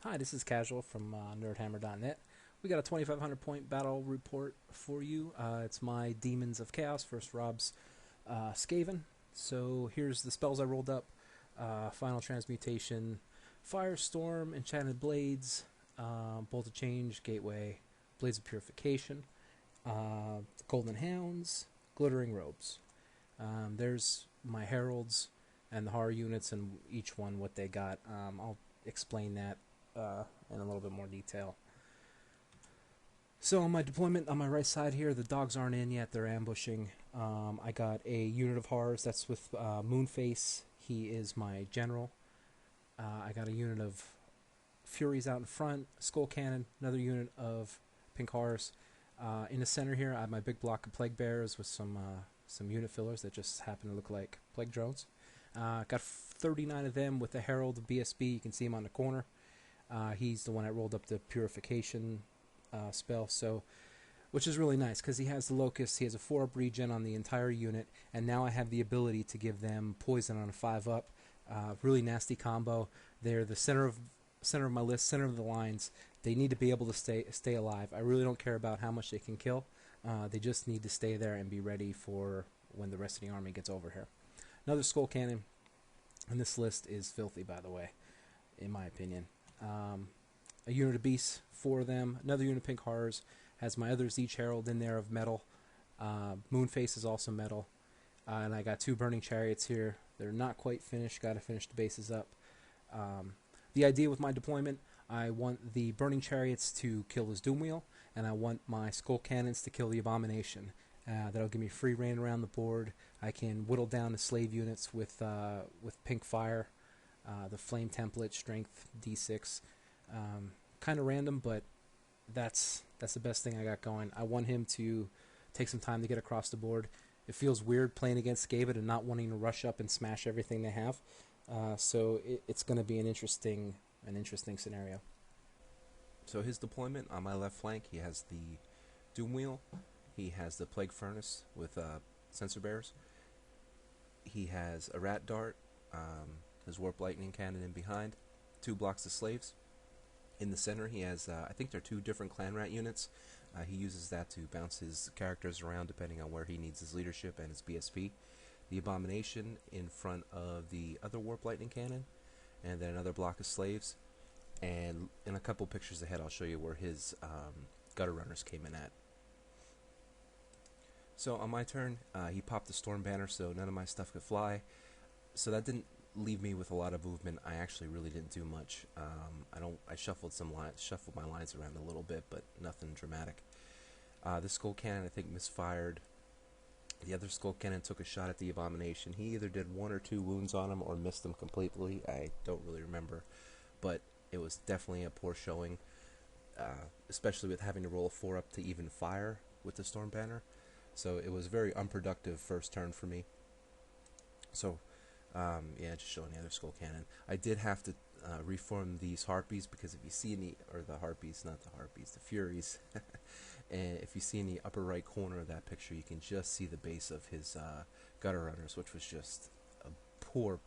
Hi, this is Kasual from nerdhammer.net. We got a 2,500 point battle report for you. It's my Demons of Chaos versus Rob's Skaven. So here's the spells I rolled up: Final Transmutation, Firestorm, Enchanted Blades, Bolt of Change, Gateway, Blades of Purification, Golden Hounds, Glittering Robes. There's my heralds and the horror units, and each one what they got. I'll explain that in a little bit more detail. So on my deployment on my right side here, the dogs aren't in yet; they're ambushing. I got a unit of horrors that's with Moonface. He is my general. I got a unit of furies out in front, skull cannon, another unit of pink horrors. In the center here, I have my big block of plague bearers with some unit fillers that just happen to look like plague drones. Got 39 of them with the herald of BSB. You can see him on the corner. He's the one that rolled up the purification spell, so which is really nice because he has the locust. He has a 4-up regen on the entire unit, and now I have the ability to give them poison on a 5-up. Really nasty combo. They're the center of my list, center of the lines. They need to be able to stay alive. I really don't care about how much they can kill. They just need to stay there and be ready for when the rest of the army gets over here. Another skull cannon, and this list is filthy, by the way, in my opinion. A unit of beasts, 4 of them. Another unit of pink horrors. Has my others each herald in there of metal. Moonface is also metal. And I got 2 burning chariots here. They're not quite finished. Got to finish the bases up. The idea with my deployment, I want the burning chariots to kill his doom wheel, and I want my skull cannons to kill the abomination. That'll give me free reign around the board. I can whittle down the slave units with pink fire, the flame template, strength D6. Kind of random, but that's the best thing I got going. I want him to take some time to get across the board. It feels weird playing against Skaven and not wanting to rush up and smash everything they have. So it's going to be an interesting scenario. So his deployment on my left flank, he has the Doom Wheel, he has the Plague Furnace with sensor bearers, he has a Rat Dart, his Warp Lightning Cannon in behind, 2 blocks of slaves. In the center, he has, I think they're 2 different Clan Rat units. He uses that to bounce his characters around depending on where he needs his leadership and his BSP. The Abomination in front of the other Warp Lightning Cannon, and then another block of slaves. And in a couple pictures ahead, I'll show you where his Gutter Runners came in at. So on my turn, he popped the Storm Banner, so none of my stuff could fly. So that didn't leave me with a lot of movement. I actually really didn't do much. I shuffled my lines around a little bit, but nothing dramatic. This Skull Cannon, I think, misfired. The other Skull Cannon took a shot at the Abomination. He either did 1 or 2 wounds on him or missed them completely. I don't really remember, but it was definitely a poor showing, especially with having to roll a 4-up to even fire with the Storm Banner. So it was a very unproductive first turn for me. So yeah, just showing the other Skull Cannon. I did have to reform these Harpies because if you see any, or the Harpies, not the Harpies, the Furies, and if you see in the upper right corner of that picture, you can just see the base of his Gutter Runners, which was just a poor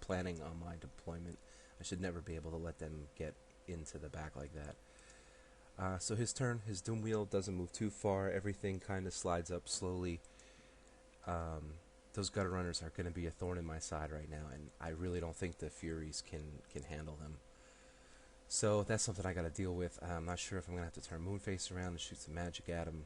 planning on my deployment. I should never be able to let them get into the back like that. So his turn, his Doom Wheel doesn't move too far. Everything kind of slides up slowly. Those Gutter Runners are going to be a thorn in my side right now, and I really don't think the Furies can handle them. So that's something I got to deal with. I'm not sure if I'm going to have to turn Moonface around and shoot some magic at him,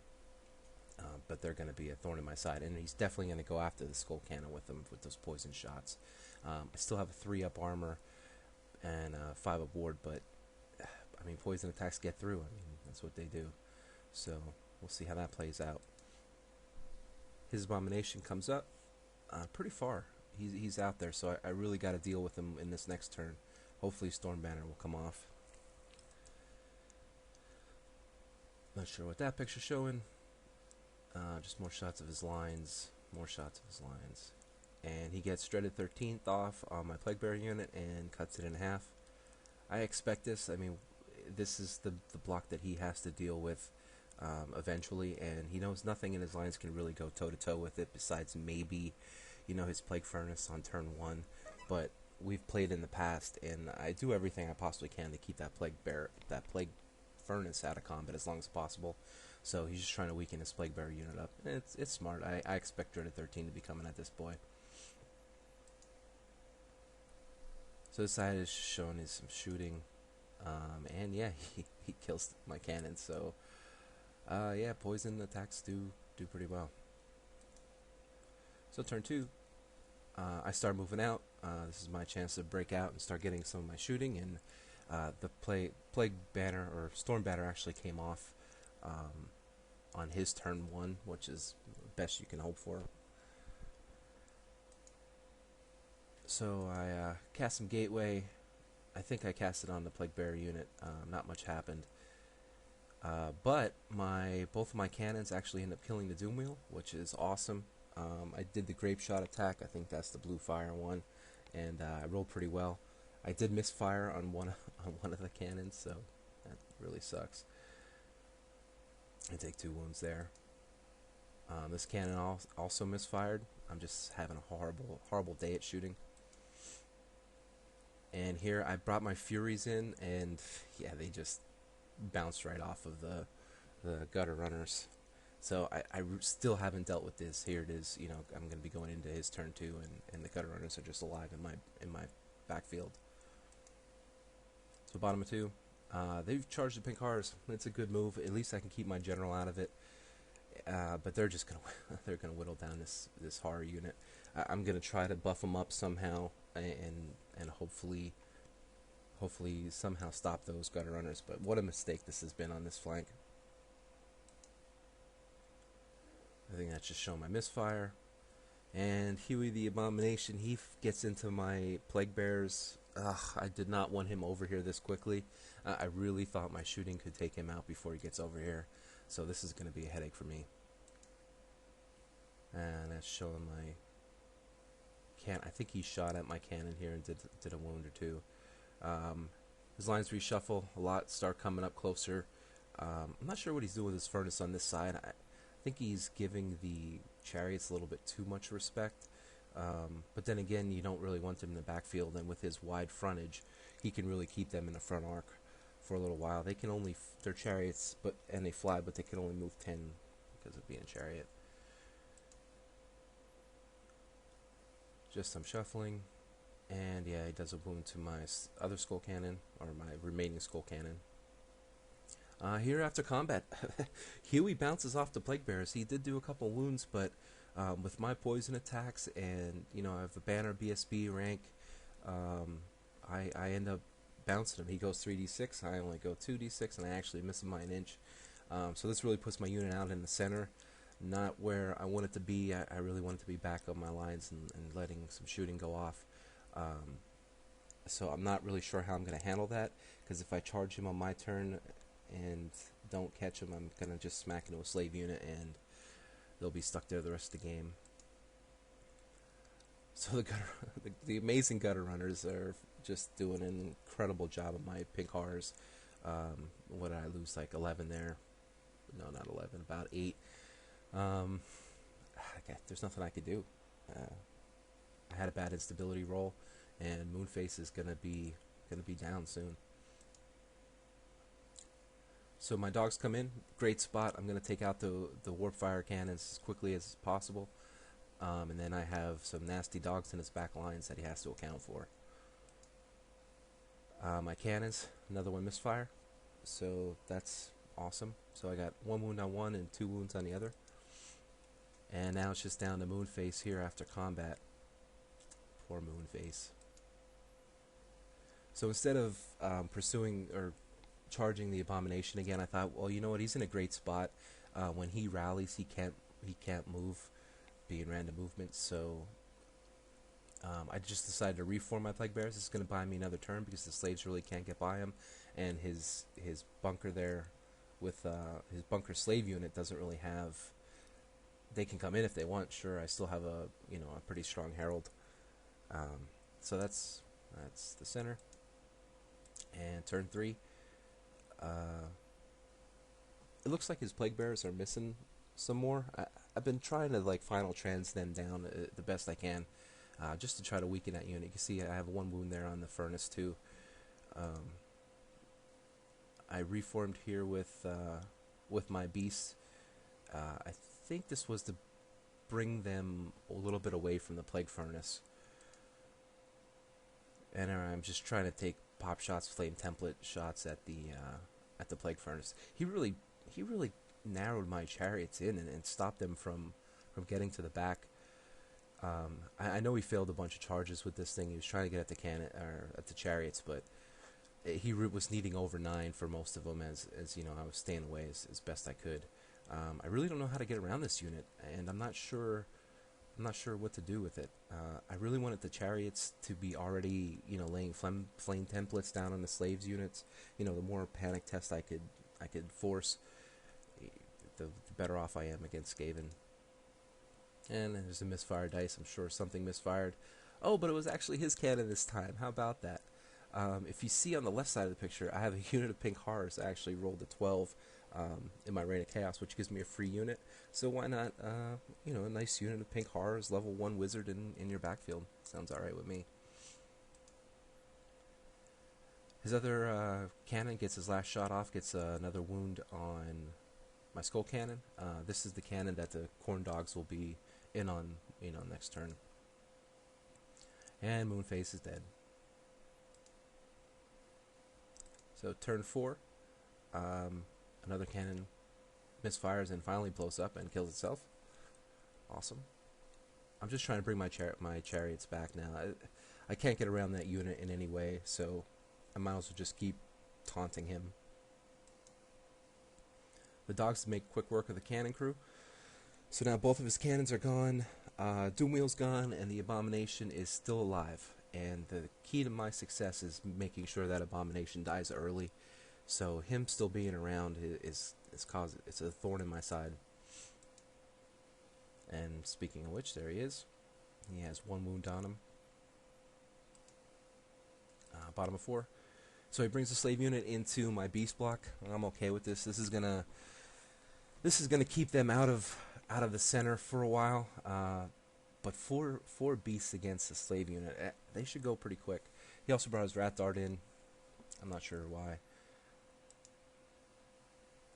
but they're going to be a thorn in my side, and he's definitely going to go after the Skull Cannon with them with those poison shots. I still have a 3-up armor and a 5-up ward, but I mean, poison attacks get through. I mean, that's what they do. So we'll see how that plays out. His Abomination comes up pretty far. He's out there, so I really got to deal with him in this next turn. Hopefully Storm Banner will come off. Not sure what that picture's showing. Just more shots of his lines. More shots of his lines. And he gets Dreaded 13th off on my Plague Bearer unit and cuts it in half. I expect this. I mean, this is the block that he has to deal with eventually, and he knows nothing in his lines can really go toe-to-toe with it besides maybe, his Plague Furnace on turn 1. But we've played in the past, and I do everything I possibly can to keep that plague furnace out of combat as long as possible. So he's just trying to weaken his plague bearer unit up. And it's smart. I expect Dread at 13 to be coming at this boy. So this side is showing is some shooting, and yeah, he kills my cannon. So yeah, poison attacks do pretty well. So turn 2, I start moving out. This is my chance to break out and start getting some of my shooting, and the plague banner or storm banner actually came off on his turn 1, which is the best you can hope for. So I cast some gateway. I think I cast it on the plague bearer unit. Not much happened, but both of my cannons actually end up killing the doom wheel, which is awesome. I did the grape shot attack. I think that's the blue fire one, and I rolled pretty well. I did misfire on one of the cannons, so that really sucks. I take 2 wounds there. This cannon also misfired. I'm just having a horrible day at shooting. And here I brought my Furies in, and yeah, they just bounced right off of the gutter runners. So I still haven't dealt with this. Here it is. You know, I'm going to be going into his turn 2, and the gutter runners are just alive in my backfield. So bottom of 2, they've charged the pink cars. It's a good move. At least I can keep my general out of it. But they're just gonna whittle down this horror unit. I'm gonna try to buff them up somehow, and hopefully somehow stop those gutter runners. But what a mistake this has been on this flank. I think that's just showing my misfire. And Huey the Abomination, he gets into my plague bears. I did not want him over here this quickly. I really thought my shooting could take him out before he gets over here. So this is going to be a headache for me. And that's showing my I think he shot at my cannon here and did a wound or 2. His lines reshuffle a lot, start coming up closer. I'm not sure what he's doing with his furnace on this side. I think he's giving the chariots a little bit too much respect. But then again, you don't really want them in the backfield, and with his wide frontage, he can really keep them in the front arc for a little while. They can only they're chariots, and they fly, but they can only move 10 because of being a chariot. Just some shuffling, and yeah, he does a wound to my other skull cannon, or my remaining skull cannon. Here after combat, Huey bounces off the plague bearers. He did do a couple wounds, but with my poison attacks, and you know, I have a banner BSB rank, I end up bouncing him. He goes 3d6, I only go 2d6, and I actually miss him by an inch. So this really puts my unit out in the center, not where I want it to be. I really want it to be back on my lines and letting some shooting go off. So I'm not really sure how I'm going to handle that, because if I charge him on my turn and don't catch him, I'm going to just smack into a slave unit, and they'll be stuck there the rest of the game. So the amazing gutter runners are just doing an incredible job of my pink cars. What did I lose? Like 11 there? No, not 11. About 8. There's nothing I could do. I had a bad instability roll, and Moonface is gonna be down soon. So my dogs come in, great spot. I'm gonna take out the Warpfire cannons as quickly as possible, and then I have some nasty dogs in his back lines that he has to account for. My cannons, another one misfire, so that's awesome. So I got 1 wound on one and 2 wounds on the other. And now it's just down to Moonface here after combat. Poor Moonface. So instead of pursuing or charging the Abomination again, I thought, well, you know what? He's in a great spot. When he rallies, he can't move, being random movements. So I just decided to reform my Plague Bears. This is going to buy me another turn because the slaves really can't get by him, and his bunker there with his bunker slave unit doesn't really have. They can come in if they want. Sure, I still have a pretty strong herald. So that's the center. And turn 3. It looks like his plague bearers are missing some more. I've been trying to final trans them down the best I can. just to try to weaken that unit. You can see I have 1 wound there on the furnace too. I reformed here with my beasts. I think this was to bring them a little bit away from the plague furnace, and I'm just trying to take pop shots, flame template shots at the plague furnace. He really narrowed my chariots in and stopped them from getting to the back. I know he failed a bunch of charges with this thing. He was trying to get at the cannon or at the chariots, but he was needing over 9 for most of them. As you know, I was staying away as best I could. I really don't know how to get around this unit, and I'm not sure what to do with it. I really wanted the chariots to be already, laying flame templates down on the slaves units. The more panic test I could force, the better off I am against Skaven. And there's a misfire dice. I'm sure something misfired. Oh, but it was actually his cannon this time. How about that? If you see on the left side of the picture, I have a unit of pink horrors. I actually rolled a 12 in my Reign of Chaos, which gives me a free unit. So why not, a nice unit of pink horrors, level 1 wizard in your backfield. Sounds alright with me. His other cannon gets his last shot off, gets another wound on my skull cannon. This is the cannon that the corn dogs will be in on, next turn. And Moonface is dead. So turn 4, another cannon misfires and finally blows up and kills itself. Awesome. I'm just trying to bring my chariots back now. I can't get around that unit in any way, so I might as well just keep taunting him. The dogs make quick work of the cannon crew. So now both of his cannons are gone, Doomwheel's gone, and the Abomination is still alive. And the key to my success is making sure that Abomination dies early. So him still being around it's a thorn in my side. And speaking of which, there he is. He has 1 wound on him. Bottom of 4. So he brings the slave unit into my beast block. I'm okay with this. This is gonna keep them out of the center for a while. But four beasts against the slave unit, they should go pretty quick. He also brought his rat dart in. I'm not sure why.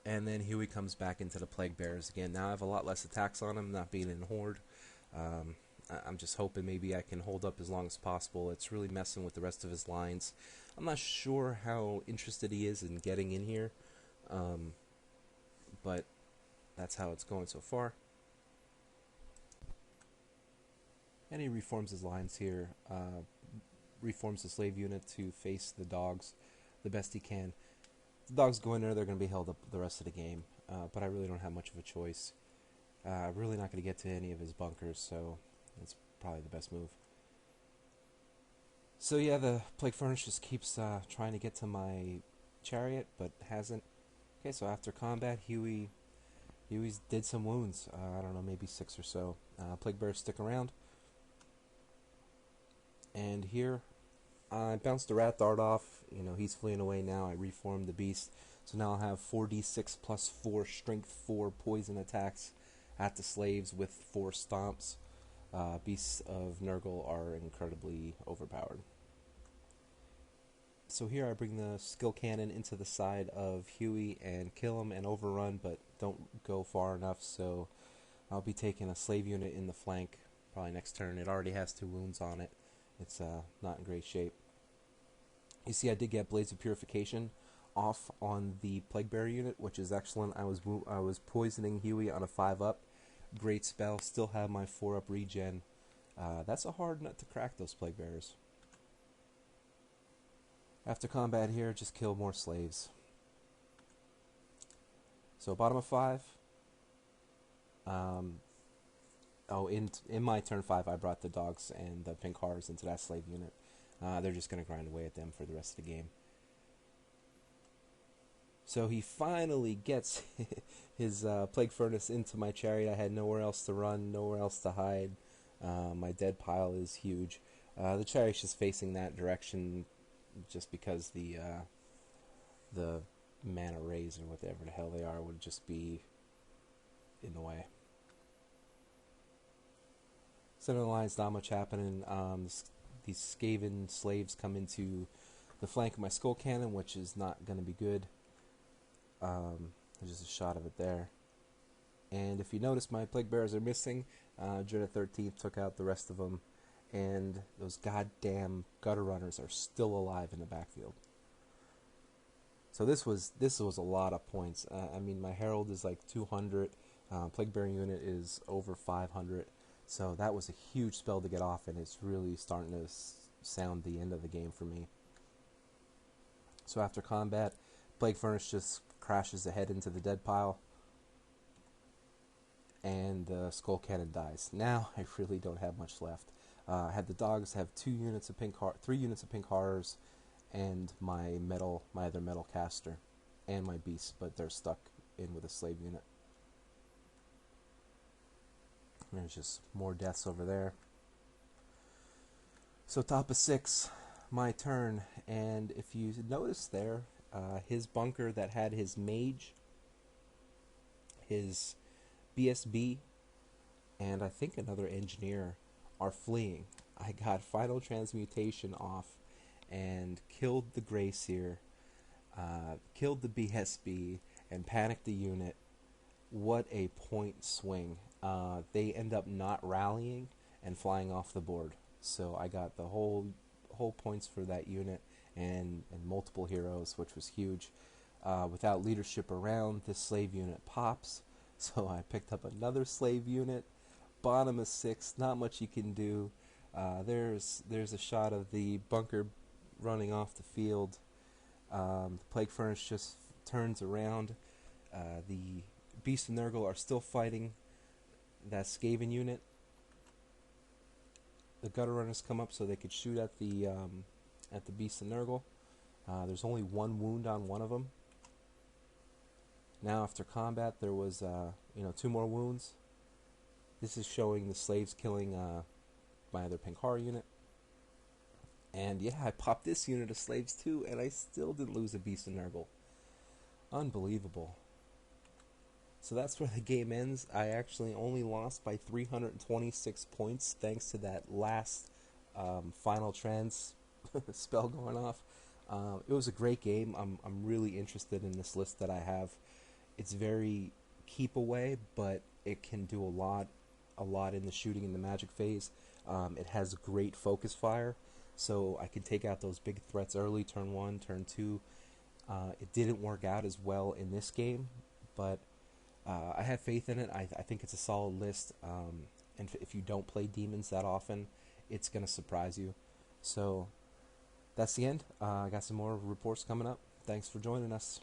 And then Huey comes back into the plague bearers again. Now I have a lot less attacks on him, not being in horde. I'm just hoping maybe I can hold up as long as possible. It's really messing with the rest of his lines. I'm not sure how interested he is in getting in here, but that's how it's going so far. And he reforms his lines here, reforms the slave unit to face the dogs the best he can. The dogs go in there, they're going to be held up the rest of the game, but I really don't have much of a choice. I'm really not going to get to any of his bunkers, so that's probably the best move. So yeah, the Plague Furnace just keeps trying to get to my chariot, but hasn't. Okay, so after combat, Huey did some wounds. I don't know, maybe 6 or so. Plague Bears stick around. And here, I bounced the rat dart off. He's fleeing away now. I reformed the beast. So now I'll have 4d6 plus 4 strength 4 poison attacks at the slaves with 4 stomps. Beasts of Nurgle are incredibly overpowered. So here I bring the skill cannon into the side of Huey and kill him and overrun, but don't go far enough. So I'll be taking a slave unit in the flank probably next turn. It already has 2 wounds on it. It's not in great shape. You see, I did get Blades of Purification off on the Plague Bearer unit, which is excellent. I was poisoning Huey on a 5-up. Great spell. Still have my 4-up regen. That's a hard nut to crack, those Plague Bearers. After combat here, just kill more slaves. So bottom of 5. In my turn 5, I brought the dogs and the pink horrors into that slave unit. They're just going to grind away at them for the rest of the game. So he finally gets his Plague Furnace into my chariot. I had nowhere else to run, nowhere else to hide. My dead pile is huge. The chariot's just facing that direction just because the mana rays or whatever the hell they are would just be in the way. Center of the line's not much happening. These Skaven slaves come into the flank of my skull cannon, which is not going to be good. There's just a shot of it there. And if you notice, my plague bearers are missing. Dread 13th took out the rest of them, and those goddamn gutter runners are still alive in the backfield. So this was a lot of points. I mean, my herald is like 200. Plague bearing unit is over 500. So that was a huge spell to get off, and it's really starting to sound the end of the game for me. So after combat, Plague Furnace just crashes ahead into the dead pile, and the skull cannon dies. Now I really don't have much left. I had the dogs have 3 units of pink horrors, and my other metal caster, and my beasts, but they're stuck in with a slave unit. And there's just more deaths over there. So top of 6, my turn, and if you notice there, his bunker that had his mage, his BSB, and I think another engineer are fleeing. I got final transmutation off and killed the Grey Seer, killed the BSB, and panicked the unit. What a point swing. They end up not rallying and flying off the board. So I got the whole points for that unit and multiple heroes, which was huge. Without leadership around, this slave unit pops. So I picked up another slave unit. Bottom of 6, not much you can do. There's a shot of the bunker running off the field. The Plague Furnace just turns around. The Beast and Nurgle are still fighting that Skaven unit. The Gutter Runners come up so they could shoot at the Beast and Nurgle. There's only 1 wound on one of them. Now after combat, there was 2 more wounds. This is showing the slaves killing my other pink horror unit. And yeah, I popped this unit of slaves too, and I still didn't lose a Beast and Nurgle. Unbelievable. So that's where the game ends. I actually only lost by 326 points thanks to that last final trans spell going off. It was a great game. I'm really interested in this list that I have. It's very keep away, but it can do a lot in the shooting and the magic phase. It has great focus fire, so I can take out those big threats early, turn 1, turn 2. It didn't work out as well in this game, but I have faith in it. I think it's a solid list, and if you don't play Demons that often, it's going to surprise you. So that's the end. I got some more reports coming up. Thanks for joining us.